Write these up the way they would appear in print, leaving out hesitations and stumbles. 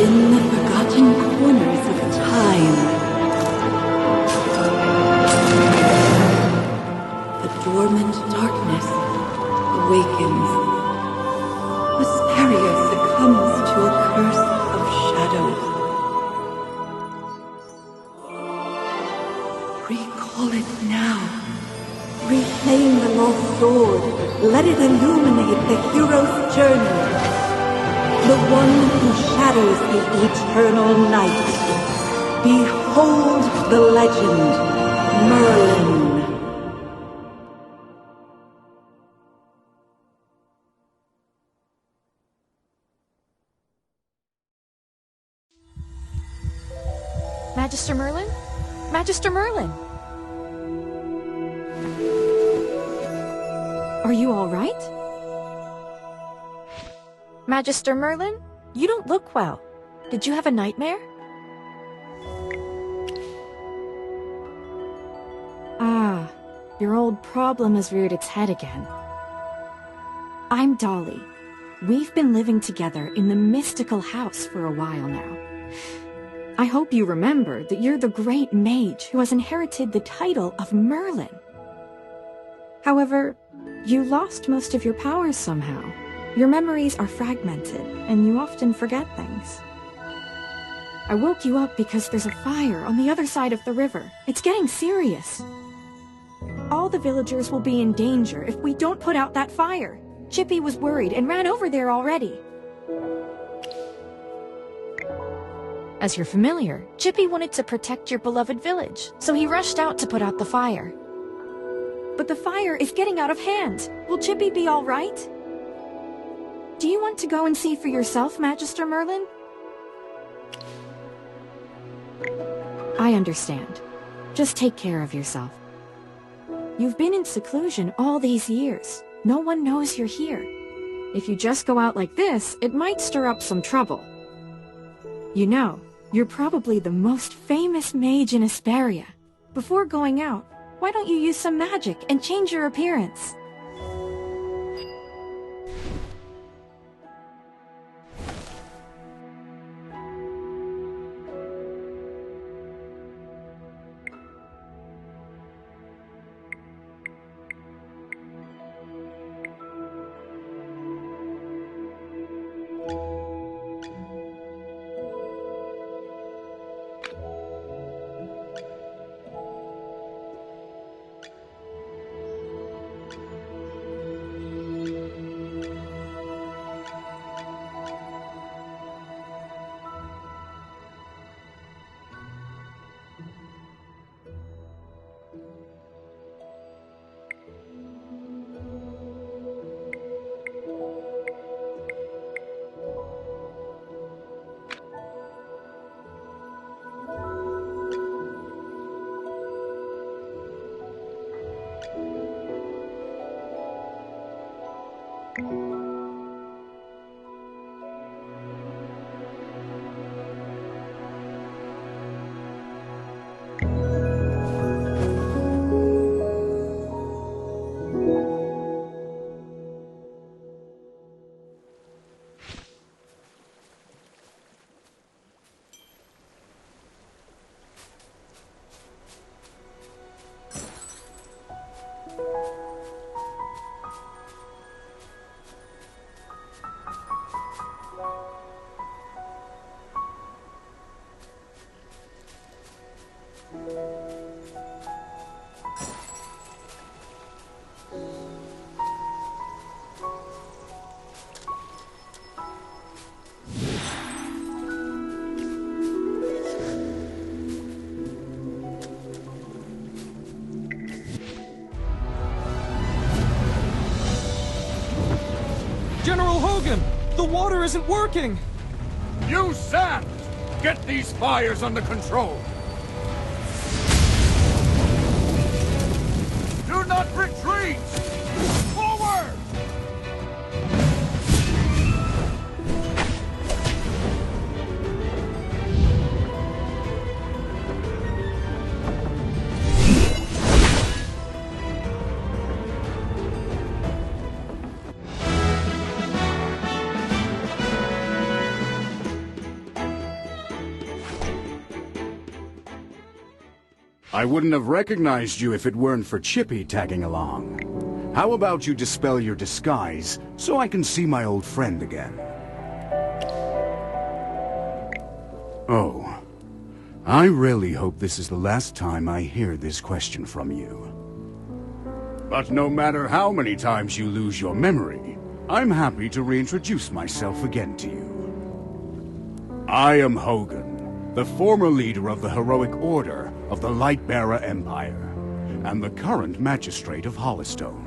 In the forgotten corners of time, the dormant darkness awakens. Ascaria succumbs to a curse of shadows. Recall it now. Reclaim the lost sword. Let it illuminate the hero's journey. The one who shatters the eternal night. Behold the legend, Merlin. Magister Merlin? Magister Merlin! Are you all right? Magister Merlin? You don't look well. Did you have a nightmare? Ah, your old problem has reared its head again. I'm Dolly. We've been living together in the mystical house for a while now. I hope you remember that you're the great mage who has inherited the title of Merlin. However, you lost most of your powers somehow. Your memories are fragmented, and you often forget things. I woke you up because there's a fire on the other side of the river. It's getting serious. All the villagers will be in danger if we don't put out that fire. Chippy was worried and ran over there already. As you're familiar, Chippy wanted to protect your beloved village, so he rushed out to put out the fire. But the fire is getting out of hand. Will Chippy be all right? Do you want to go and see for yourself, Magister Merlin? I understand. Just take care of yourself. You've been in seclusion all these years. No one knows you're here. If you just go out like this, it might stir up some trouble. You know, you're probably the most famous mage in AFKArena. Before going out, why don't you use some magic and change your appearance? General Hogan! The water isn't working! Use sand! Get these fires under control! Do not retreat! Forward! I wouldn't have recognized you if it weren't for Chippy tagging along. How about you dispel your disguise so I can see my old friend again? Oh. I really hope this is the last time I hear this question from you. But no matter how many times you lose your memory, I'm happy to reintroduce myself again to you. I am Hogan, the former leader of the heroic order of the Lightbearer Empire, and the current magistrate of Hollistone.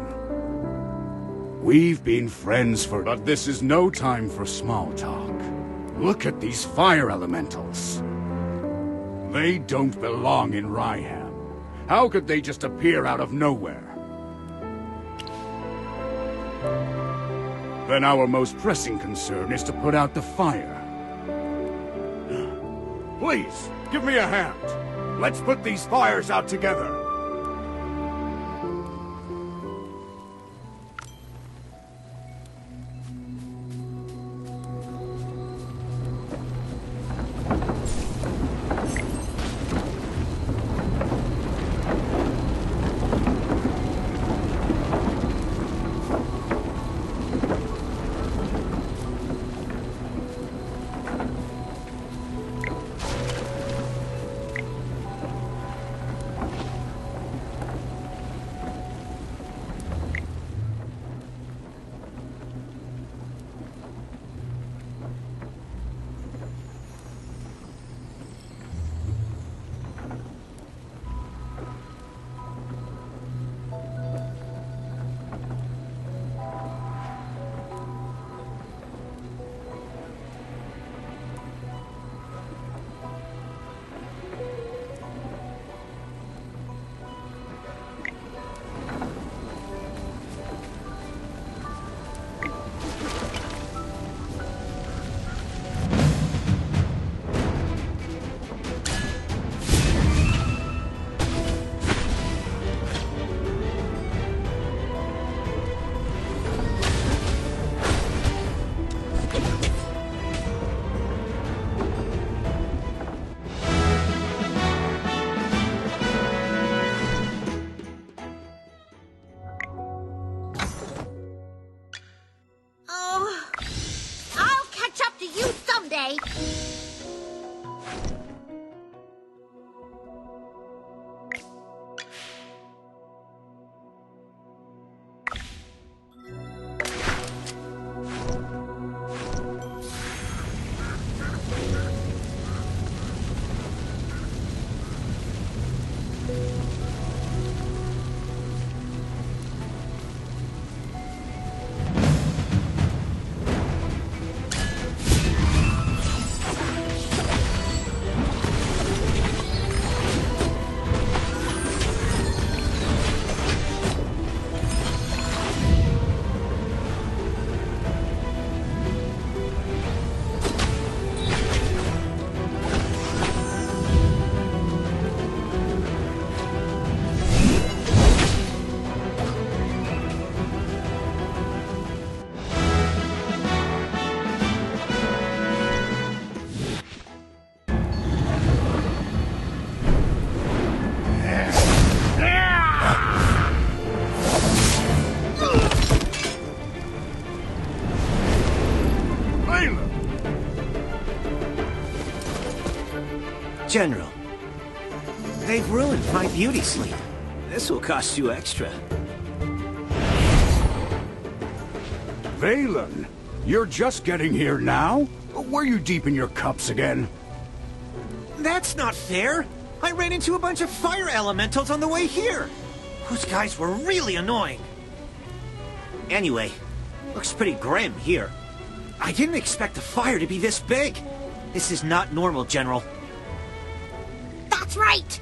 We've been friends but this is no time for small talk. Look at these fire elementals. They don't belong in Ryham. How could they just appear out of nowhere? Then our most pressing concern is to put out the fire. Please, give me a hand. Let's put these fires out together. General, they've ruined my beauty sleep. This will cost you extra. Valen, you're just getting here now? Were you deep in your cups again? That's not fair! I ran into a bunch of fire elementals on the way here! Those guys were really annoying. Anyway, looks pretty grim here. I didn't expect the fire to be this big. This is not normal, General. That's right!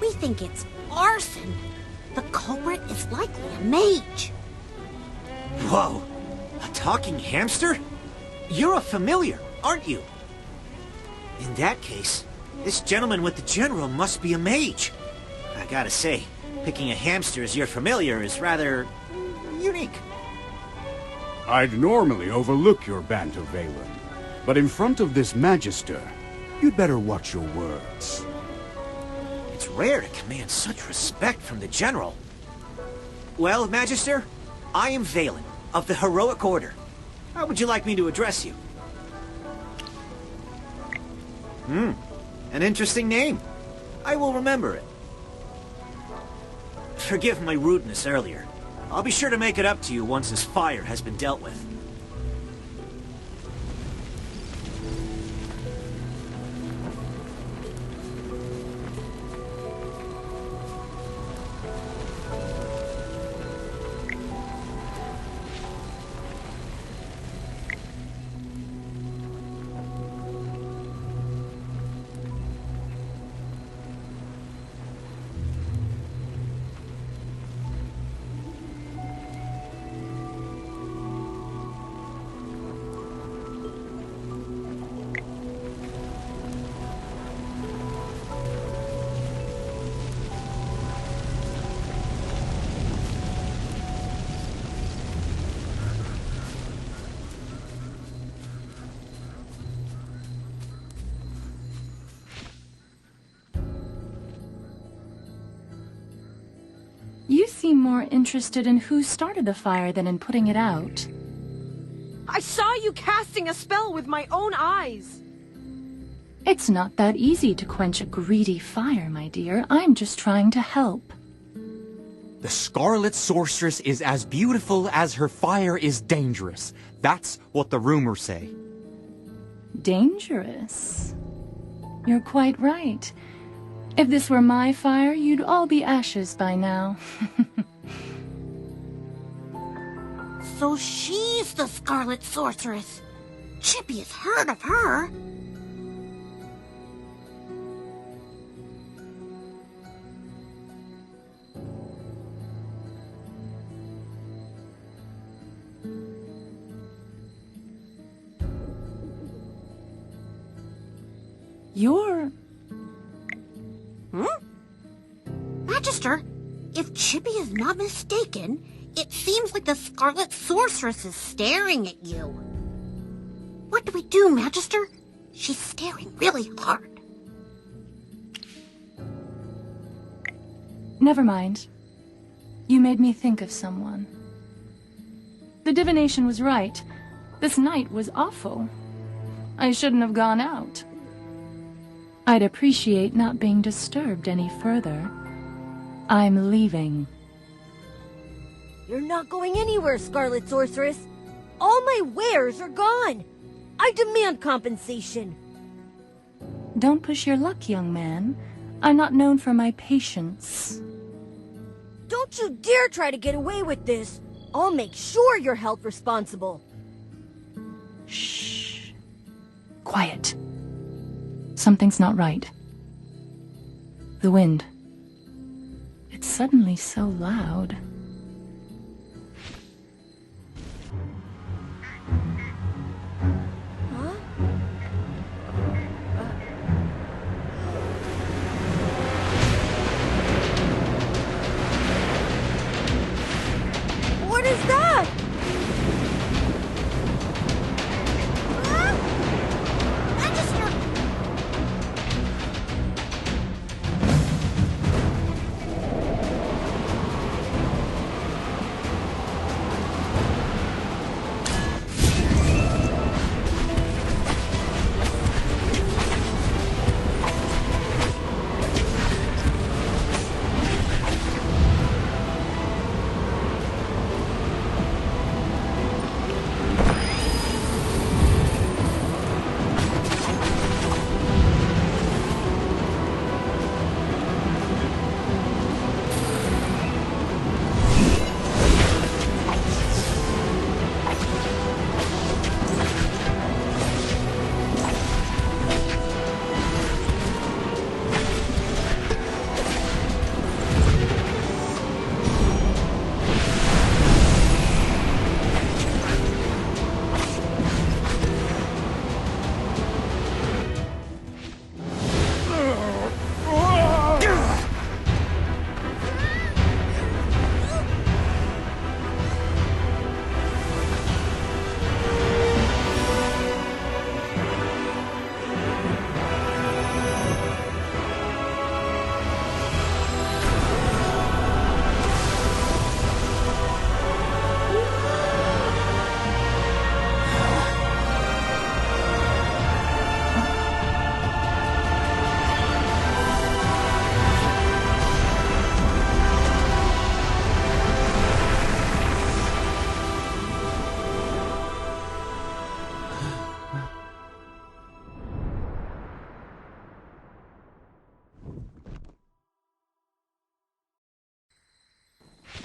We think it's arson. The culprit is likely a mage. Whoa! A talking hamster? You're a familiar, aren't you? In that case, this gentleman with the General must be a mage. I gotta say, picking a hamster as your familiar is rather unique. I'd normally overlook your banter, Valen, but in front of this Magister, you'd better watch your words. It's It's rare to command such respect from the General. Well, Magister, I am Valen, of the Heroic Order. How would you like me to address you? An interesting name. I will remember it. Forgive my rudeness earlier. I'll be sure to make it up to you once this fire has been dealt with. You seem more interested in who started the fire than in putting it out. I saw you casting a spell with my own eyes. It's not that easy to quench a greedy fire, my dear. I'm just trying to help. The Scarlet Sorceress is as beautiful as her fire is dangerous. That's what the rumors say. Dangerous? You're quite right. If this were my fire, you'd all be ashes by now. So she's the Scarlet Sorceress. Chippy has heard of her. You're... Magister, if Chippy is not mistaken, it seems like the Scarlet Sorceress is staring at you. What do we do, Magister? She's staring really hard. Never mind. You made me think of someone. The divination was right. This night was awful. I shouldn't have gone out. I'd appreciate not being disturbed any further. I'm leaving. You're not going anywhere, Scarlet Sorceress. All my wares are gone. I demand compensation. Don't push your luck, young man. I'm not known for my patience. Don't you dare try to get away with this. I'll make sure you're held responsible. Shh. Quiet. Something's not right. The wind. It's suddenly so loud. What is that? Magister!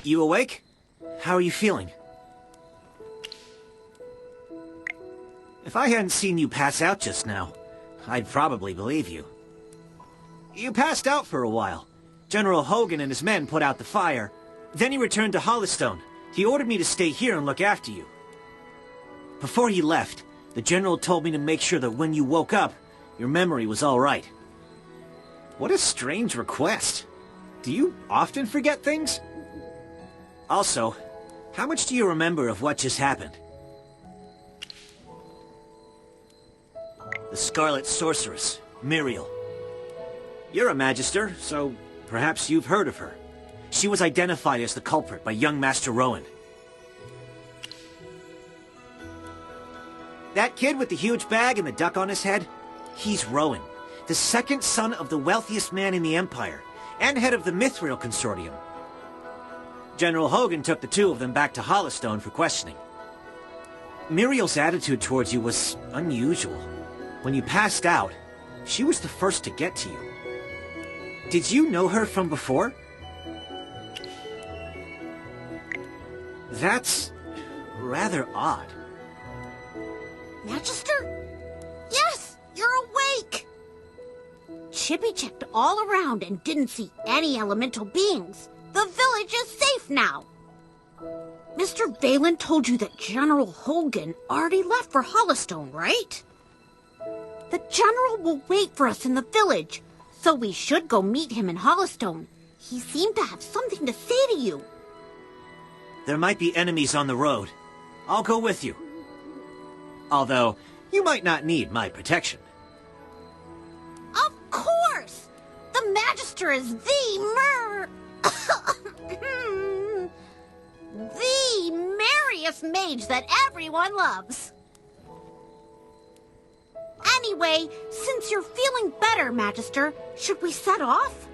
You awake? How are you feeling? If I hadn't seen you pass out just now, I'd probably believe you. You passed out for a while. General Hogan and his men put out the fire. Then he returned to Hollystone. He ordered me to stay here and look after you. Before he left, the General told me to make sure that when you woke up, your memory was all right. What a strange request. Do you often forget things? Also, how much do you remember of what just happened? The Scarlet Sorceress, Muriel. You're a Magister, so perhaps you've heard of her. She was identified as the culprit by young Master Rowan. That kid with the huge bag and the duck on his head? He's Rowan, the second son of the wealthiest man in the Empire, and head of the Mithril Consortium. General Hogan took the two of them back to Hollystone for questioning. Muriel's attitude towards you was unusual. When you passed out, she was the first to get to you. Did you know her from before? That's rather odd. Magister? Yes, you're awake! Chippy checked all around and didn't see any elemental beings. The village is safe now. Mr. Valen told you that General Hogan already left for Hollystone, right? The General will wait for us in the village, so we should go meet him in Hollystone. He seemed to have something to say to you. There might be enemies on the road. I'll go with you. Although, you might not need my protection. Of course! The Magister is the merriest mage that everyone loves. Anyway, since you're feeling better, Magister, should we set off?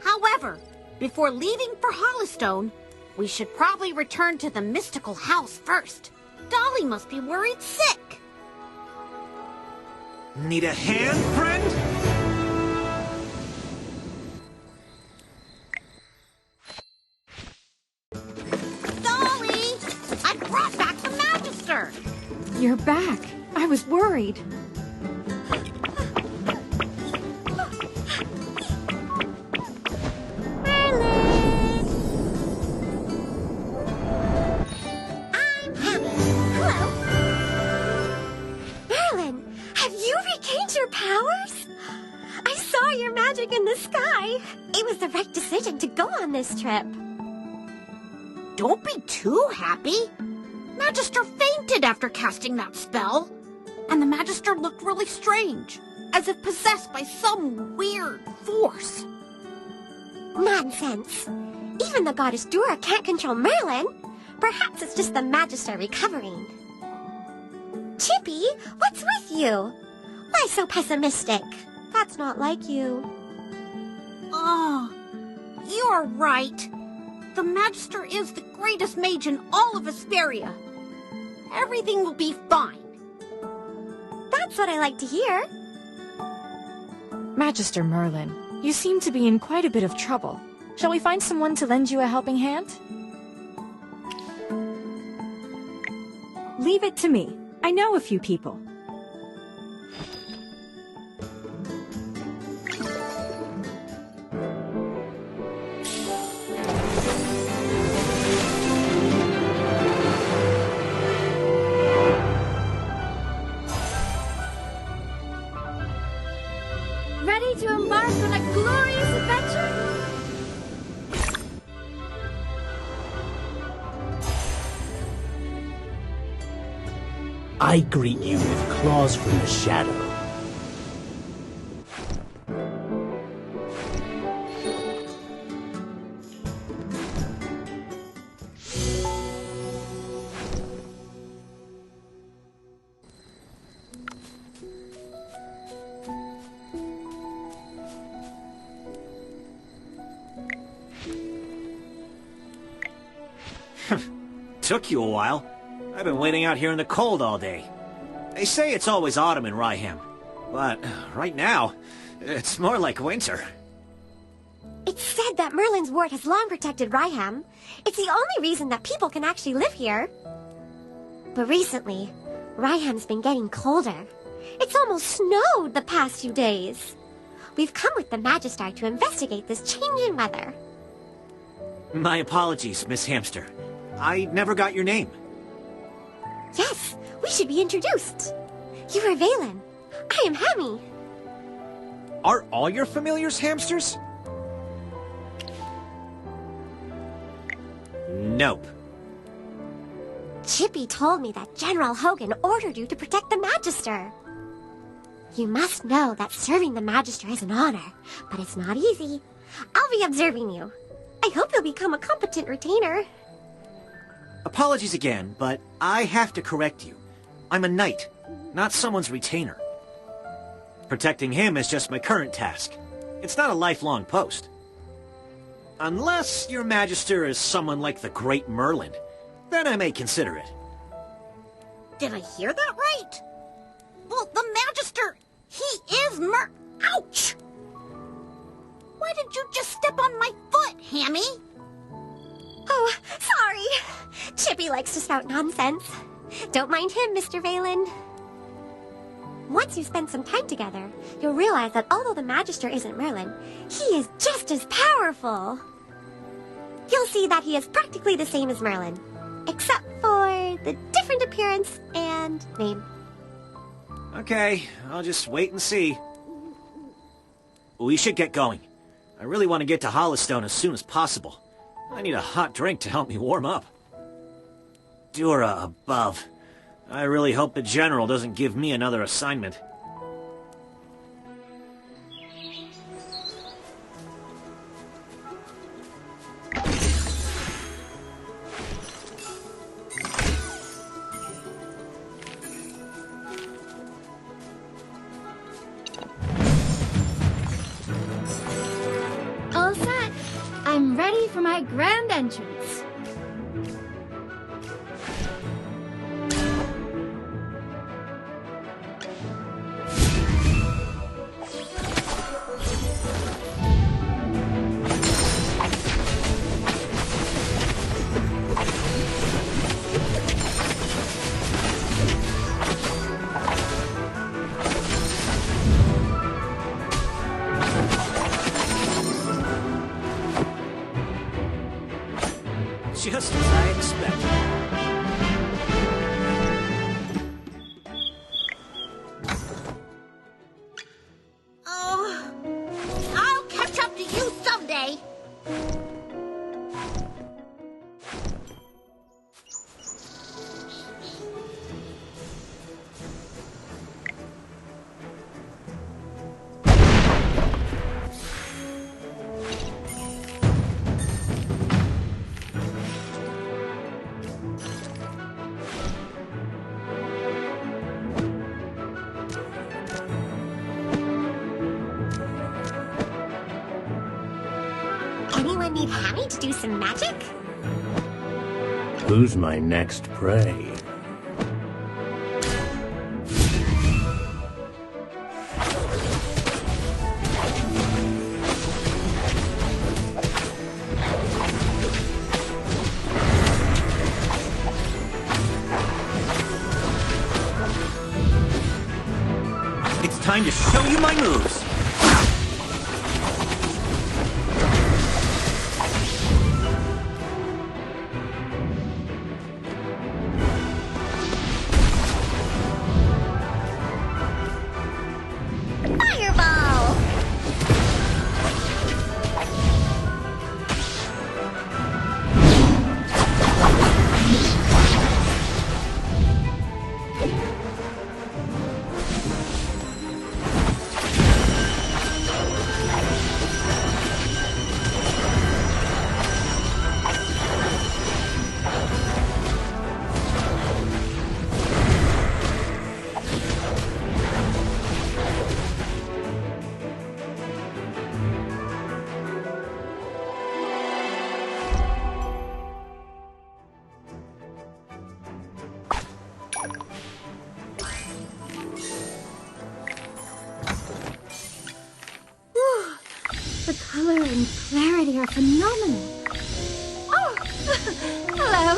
However, before leaving for Hollystone, we should probably return to the mystical house first. Dolly must be worried sick. Need a hand, friend? Dolly! I brought back the Magister! You're back. I was worried. In the sky. It was the right decision to go on this trip. Don't be too happy. Magister fainted after casting that spell. And the Magister looked really strange, as if possessed by some weird force. Nonsense. Even the goddess Dura can't control Merlin. Perhaps it's just the Magister recovering. Chippy, what's with you? Why so pessimistic? That's not like you. Oh, you're right. The Magister is the greatest mage in all of Asperia. Everything will be fine. That's what I like to hear. Magister Merlin, you seem to be in quite a bit of trouble. Shall we find someone to lend you a helping hand? Leave it to me. I know a few people. Ready to embark on a glorious adventure? I greet you with claws from the shadow. Took you a while. I've been waiting out here in the cold all day. They say it's always autumn in Ryham, but right now, it's more like winter. It's said that Merlin's ward has long protected Ryham. It's the only reason that people can actually live here. But recently, Ryham's been getting colder. It's almost snowed the past few days. We've come with the Magister to investigate this change in weather. My apologies, Miss Hamster. I never got your name. Yes, we should be introduced. You are Valen. I am Hammy. Are all your familiars hamsters? Nope. Chippy told me that General Hogan ordered you to protect the Magister. You must know that serving the Magister is an honor, but it's not easy. I'll be observing you. I hope you'll become a competent retainer. Apologies again, but I have to correct you. I'm a knight, not someone's retainer. Protecting him is just my current task. It's not a lifelong post. Unless your Magister is someone like the Great Merlin, then I may consider it. Did I hear that right? Well, the Magister, he is Ouch! Why did you just step on my foot, Hammy? Oh, sorry. Chippy likes to spout nonsense. Don't mind him, Mr. Valen. Once you spend some time together, you'll realize that although the Magister isn't Merlin, he is just as powerful. You'll see that he is practically the same as Merlin, except for the different appearance and name. Okay, I'll just wait and see. We should get going. I really want to get to Hollowstone as soon as possible. I need a hot drink to help me warm up. Dura above. I really hope the General doesn't give me another assignment. All set. I'm ready for my grand entrance. Just as I expected. Oh, I'll catch up to you someday. Anyone need Hammy to do some magic? Who's my next prey? It's time to show you my moves. Fireball! color and clarity are phenomenal. Oh, hello.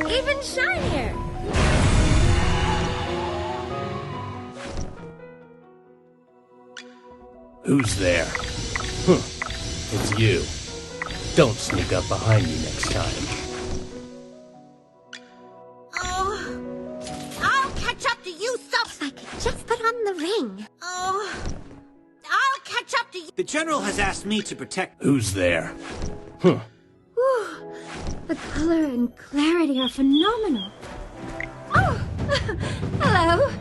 Even shinier. Who's there? Huh. It's you. Don't sneak up behind me next time. Oh, I'll catch up to you some... If I could just put on the ring. Oh, I'll catch up to you... The General has asked me to protect... Who's there? Huh. Whew. The color and clarity are phenomenal. Oh, hello.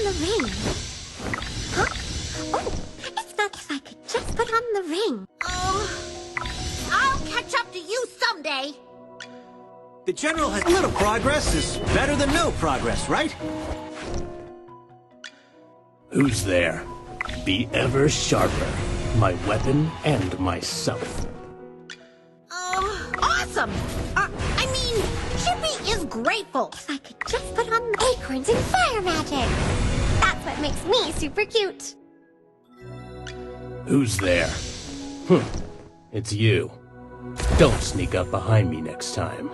the ring. Huh? Oh, it's not if I could just put on the ring. Oh, I'll catch up to you someday. The General has... A little progress is better than no progress, right? Who's there? Be ever sharper, my weapon and myself. Awesome! I mean, Chippy is grateful. If I could just put on acorns and fire magic. That's what makes me super cute. Who's there? It's you. Don't sneak up behind me next time.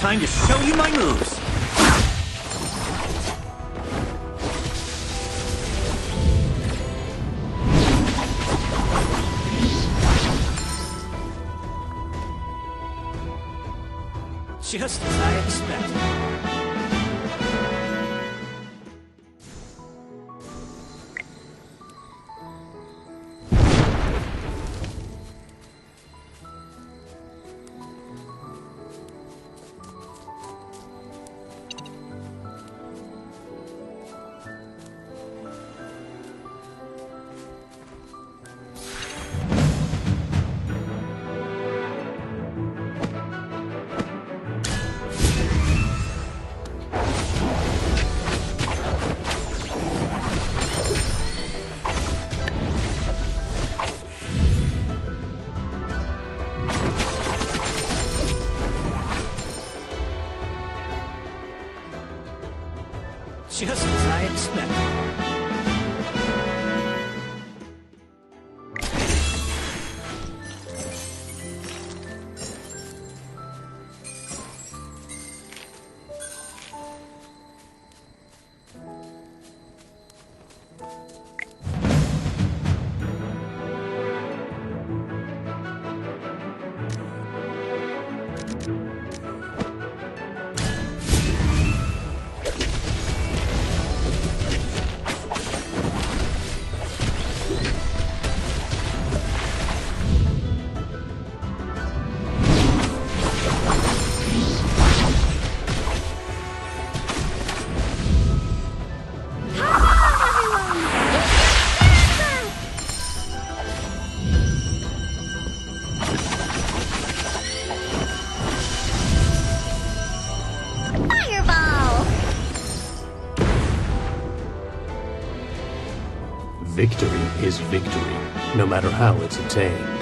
time to show you my moves. Just as I expected. Just as I expected. Victory is victory, no matter how it's attained.